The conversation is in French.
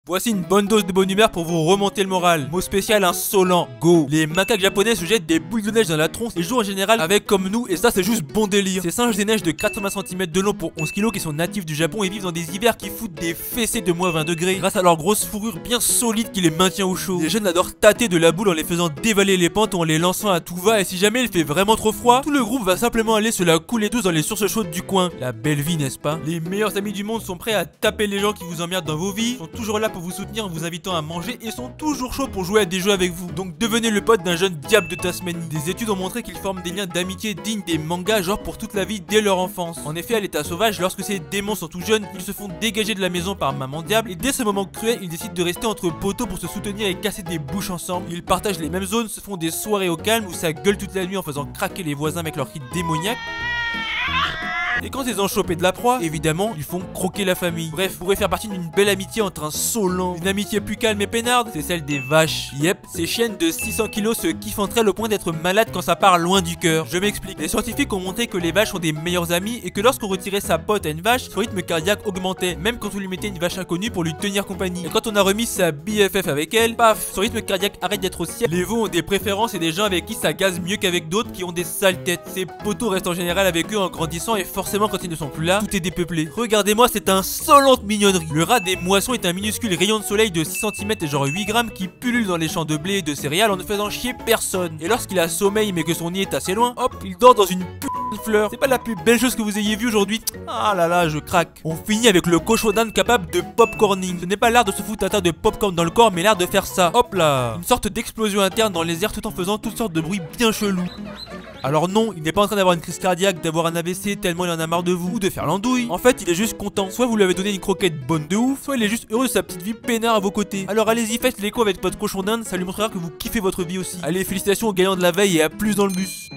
Voici une bonne dose de bonne humeur pour vous remonter le moral. Mot spécial insolent, go. Les macaques japonais se jettent des boules de neige dans la tronche et jouent en général avec comme nous, et ça c'est juste bon délire. Ces singes des neiges de 80 cm de long pour 11 kg qui sont natifs du Japon et vivent dans des hivers qui foutent des fessées de moins 20 degrés grâce à leur grosse fourrure bien solide qui les maintient au chaud. Les jeunes adorent tâter de la boule en les faisant dévaler les pentes ou en les lançant à tout va, et si jamais il fait vraiment trop froid, tout le groupe va simplement aller se la couler douce dans les sources chaudes du coin. La belle vie, n'est-ce pas? Les meilleurs amis du monde sont prêts à taper les gens qui vous emmerdent dans vos vies, sont toujours là pour vous soutenir en vous invitant à manger et sont toujours chauds pour jouer à des jeux avec vous. Donc devenez le pote d'un jeune diable de Tasmanie. Des études ont montré qu'ils forment des liens d'amitié dignes des mangas, genre pour toute la vie dès leur enfance. En effet, à l'état sauvage, lorsque ces démons sont tout jeunes, ils se font dégager de la maison par maman diable, et dès ce moment cruel, ils décident de rester entre poteaux pour se soutenir et casser des bouches ensemble. Ils partagent les mêmes zones, se font des soirées au calme où ça gueule toute la nuit en faisant craquer les voisins avec leurs cris démoniaques. Et quand ils ont chopé de la proie, évidemment, ils font croquer la famille. Bref, vous pourrez faire partie d'une belle amitié entre un Solan. Une amitié plus calme et peinarde, c'est celle des vaches. Yep, ces chiennes de 600 kg se kiffent entre elles au point d'être malades quand ça part loin du cœur. Je m'explique. Les scientifiques ont montré que les vaches sont des meilleurs amis et que lorsqu'on retirait sa pote à une vache, son rythme cardiaque augmentait, même quand on lui mettait une vache inconnue pour lui tenir compagnie. Et quand on a remis sa BFF avec elle, paf, son rythme cardiaque arrête d'être au ciel. Les veaux ont des préférences et des gens avec qui ça gaze mieux qu'avec d'autres qui ont des sales têtes. Ces poteaux restent en général avec eux en grandissant et forcément quand ils ne sont plus là, tout est dépeuplé. Regardez-moi cette insolente mignonnerie. Le rat des moissons est un minuscule rayon de soleil de 6 cm et genre 8 grammes qui pullule dans les champs de blé et de céréales en ne faisant chier personne. Et lorsqu'il a sommeil mais que son nid est assez loin, hop, il dort dans une fleur. C'est pas la plus belle chose que vous ayez vue aujourd'hui. Ah là là, je craque. On finit avec le cochon d'Inde capable de popcorning. Ce n'est pas l'art de se foutre un tas de popcorn dans le corps, mais l'art de faire ça. Hop là. Une sorte d'explosion interne dans les airs tout en faisant toutes sortes de bruits bien chelous. Alors non, il n'est pas en train d'avoir une crise cardiaque, d'avoir un AVC tellement il en a marre de vous, ou de faire l'andouille. En fait, il est juste content. Soit vous lui avez donné une croquette bonne de ouf, soit il est juste heureux de sa petite vie peinard à vos côtés. Alors allez-y, faites l'écho avec votre cochon d'Inde, ça lui montrera que vous kiffez votre vie aussi. Allez, félicitations aux gagnants de la veille et à plus dans le bus.